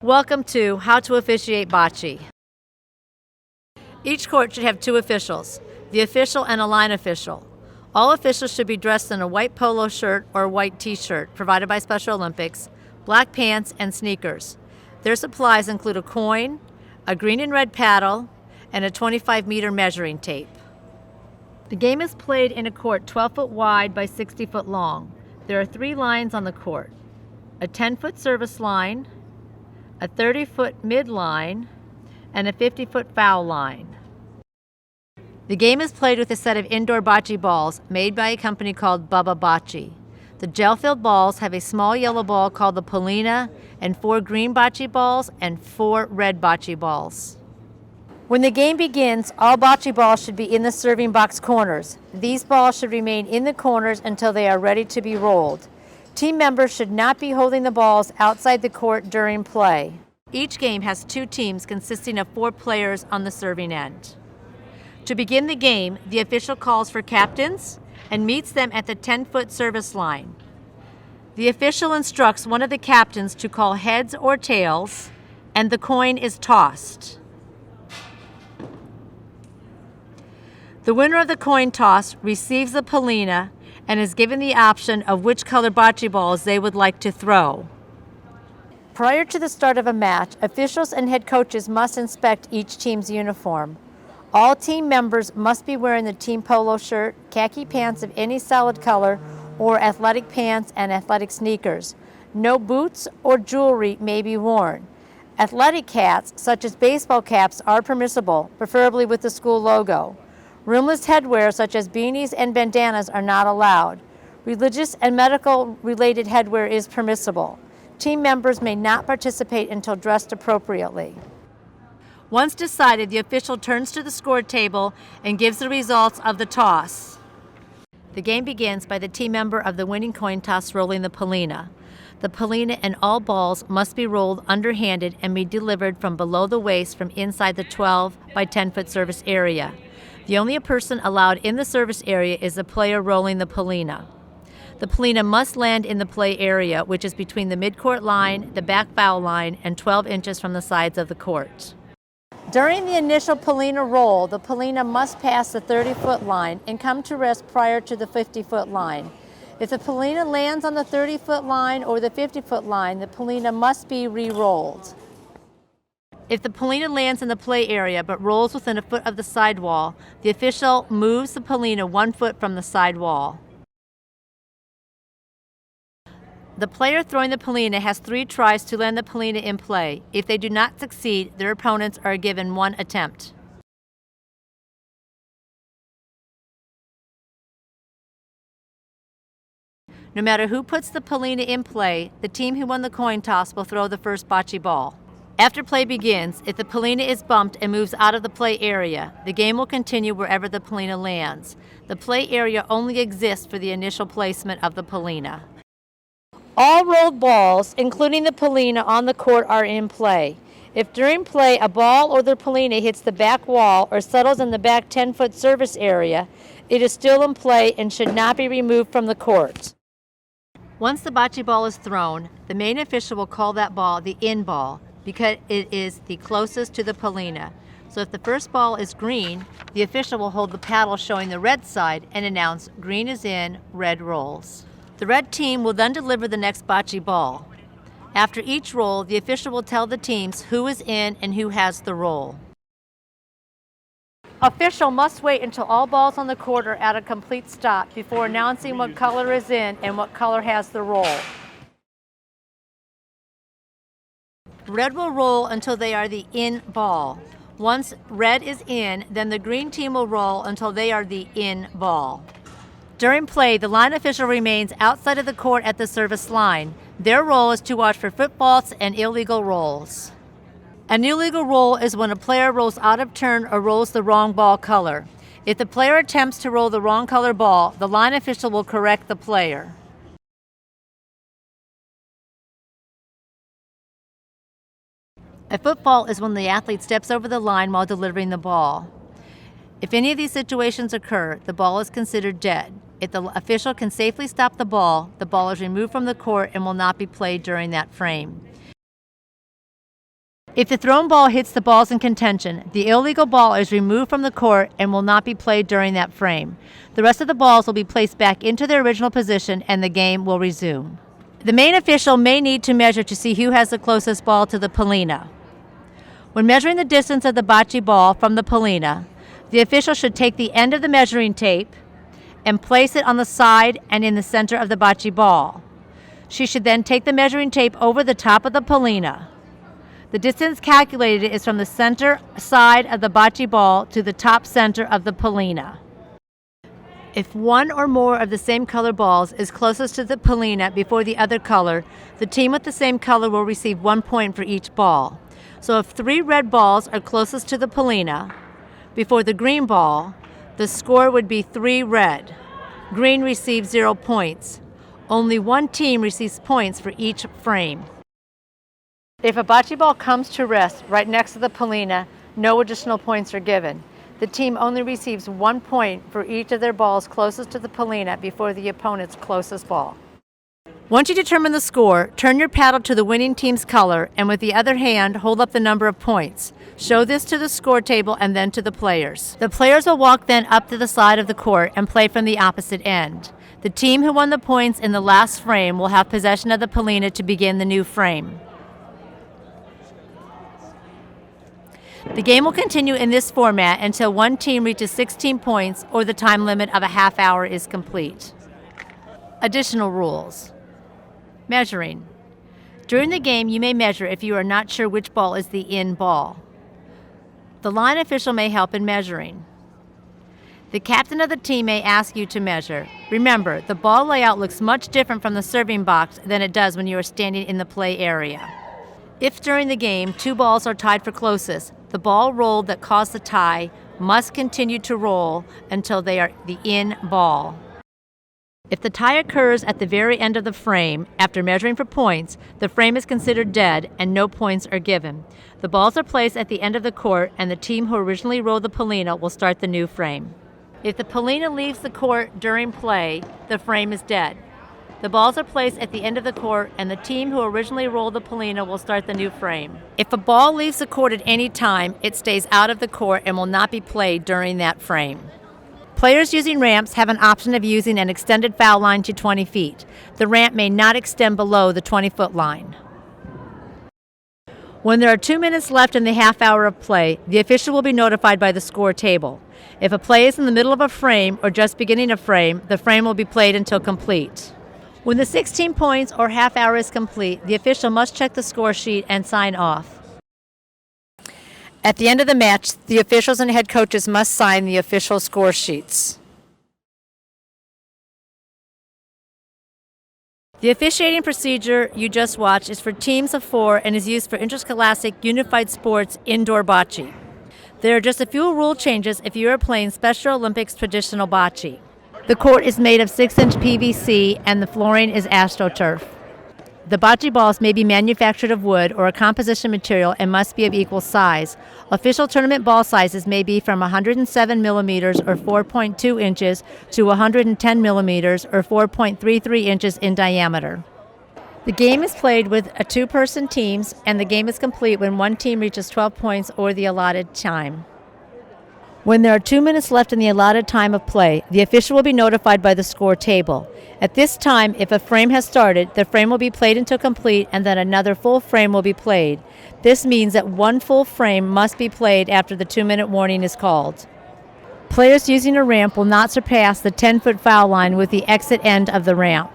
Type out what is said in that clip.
Welcome to How to Officiate Bocce. Each court should have two officials, the official and a line official. All officials should be dressed in a white polo shirt or white t-shirt provided by Special Olympics, black pants, and sneakers. Their supplies include a coin, a green and red paddle, and a 25-meter measuring tape. The game is played in a court 12 foot wide by 60 foot long. There are 3 lines on the court: a 10-foot service line, a 30-foot midline, and a 50-foot foul line. The game is played with a set of indoor bocce balls made by a company called Bocce. The gel-filled balls have a small yellow ball called the pallino and 4 green bocce balls and 4 red bocce balls. When the game begins, all bocce balls should be in the serving box corners. These balls should remain in the corners until they are ready to be rolled. Team members should not be holding the balls outside the court during play. Each game has 2 teams consisting of 4 players on the serving end. To begin the game, the official calls for captains and meets them at the 10-foot service line. The official instructs one of the captains to call heads or tails, and the coin is tossed. The winner of the coin toss receives the pallino and is given the option of which color bocce balls they would like to throw. Prior to the start of a match, officials and head coaches must inspect each team's uniform. All team members must be wearing the team polo shirt, khaki pants of any solid color, or athletic pants and athletic sneakers. No boots or jewelry may be worn. Athletic hats, such as baseball caps, are permissible, preferably with the school logo. Rimless headwear such as beanies and bandanas are not allowed. Religious and medical-related headwear is permissible. Team members may not participate until dressed appropriately. Once decided, the official turns to the score table and gives the results of the toss. The game begins by the team member of the winning coin toss rolling the pallino. The pallino and all balls must be rolled underhanded and be delivered from below the waist from inside the 12 by 10-foot service area. The only person allowed in the service area is the player rolling the pallino. The pallino must land in the play area, which is between the midcourt line, the back foul line, and 12 inches from the sides of the court. During the initial pallino roll, the pallino must pass the 30-foot line and come to rest prior to the 50-foot line. If the pallino lands on the 30-foot line or the 50-foot line, the pallino must be re-rolled. If the pallino lands in the play area but rolls within a foot of the sidewall, the official moves the pallino 1 foot from the sidewall. The player throwing the pallino has 3 tries to land the pallino in play. If they do not succeed, their opponents are given 1 attempt. No matter who puts the pallino in play, the team who won the coin toss will throw the first bocce ball. After play begins, if the pallino is bumped and moves out of the play area, the game will continue wherever the pallino lands. The play area only exists for the initial placement of the pallino. All rolled balls, including the pallino on the court, are in play. If during play a ball or the pallino hits the back wall or settles in the back 10-foot service area, it is still in play and should not be removed from the court. Once the bocce ball is thrown, the main official will call that ball the in ball, because it is the closest to the pallino. So if the first ball is green, the official will hold the paddle showing the red side and announce green is in, red rolls. The red team will then deliver the next bocce ball. After each roll, the official will tell the teams who is in and who has the roll. Official must wait until all balls on the court are at a complete stop before announcing what color is in and what color has the roll. Red will roll until they are the in ball. Once red is in, then the green team will roll until they are the in ball. During play, the line official remains outside of the court at the service line. Their role is to watch for foot faults and illegal rolls. An illegal roll is when a player rolls out of turn or rolls the wrong ball color. If the player attempts to roll the wrong color ball, the line official will correct the player. A foot fault is when the athlete steps over the line while delivering the ball. If any of these situations occur, the ball is considered dead. If the official can safely stop the ball is removed from the court and will not be played during that frame. If the thrown ball hits the balls in contention, the illegal ball is removed from the court and will not be played during that frame. The rest of the balls will be placed back into their original position and the game will resume. The main official may need to measure to see who has the closest ball to the pallino. When measuring the distance of the bocce ball from the pallino, the official should take the end of the measuring tape and place it on the side and in the center of the bocce ball. She should then take the measuring tape over the top of the pallino. The distance calculated is from the center side of the bocce ball to the top center of the pallino. If one or more of the same color balls is closest to the pallino before the other color, the team with the same color will receive 1 point for each ball. So if 3 red balls are closest to the pallino before the green ball, the score would be 3 red. Green receives 0 points. Only one team receives points for each frame. If a bocce ball comes to rest right next to the pallino, no additional points are given. The team only receives 1 point for each of their balls closest to the pallino before the opponent's closest ball. Once you determine the score, turn your paddle to the winning team's color and with the other hand hold up the number of points. Show this to the score table and then to the players. The players will walk then up to the side of the court and play from the opposite end. The team who won the points in the last frame will have possession of the pallino to begin the new frame. The game will continue in this format until one team reaches 16 points or the time limit of a half hour is complete. Additional rules. Measuring. During the game, you may measure if you are not sure which ball is the in ball. The line official may help in measuring. The captain of the team may ask you to measure. Remember, the ball layout looks much different from the serving box than it does when you are standing in the play area. If during the game 2 balls are tied for closest, the ball rolled that caused the tie must continue to roll until they are the in ball. If the tie occurs at the very end of the frame, after measuring for points, the frame is considered dead and no points are given. The balls are placed at the end of the court and the team who originally rolled the pallino will start the new frame. If the pallino leaves the court during play, the frame is dead. The balls are placed at the end of the court and the team who originally rolled the pallino will start the new frame. If a ball leaves the court at any time, it stays out of the court and will not be played during that frame. Players using ramps have an option of using an extended foul line to 20 feet. The ramp may not extend below the 20-foot line. When there are 2 minutes left in the half hour of play, the official will be notified by the score table. If a play is in the middle of a frame or just beginning a frame, the frame will be played until complete. When the 16 points or half hour is complete, the official must check the score sheet and sign off. At the end of the match, the officials and head coaches must sign the official score sheets. The officiating procedure you just watched is for teams of 4 and is used for interscholastic unified sports indoor bocce. There are just a few rule changes if you are playing Special Olympics traditional bocce. The court is made of 6-inch PVC and the flooring is AstroTurf. The bocce balls may be manufactured of wood or a composition material and must be of equal size. Official tournament ball sizes may be from 107 millimeters or 4.2 inches to 110 millimeters or 4.33 inches in diameter. The game is played with a 2-person teams and the game is complete when one team reaches 12 points or the allotted time. When there are 2 minutes left in the allotted time of play, the official will be notified by the score table. At this time, if a frame has started, the frame will be played until complete and then another full frame will be played. This means that one full frame must be played after the 2-minute warning is called. Players using a ramp will not surpass the 10-foot foul line with the exit end of the ramp.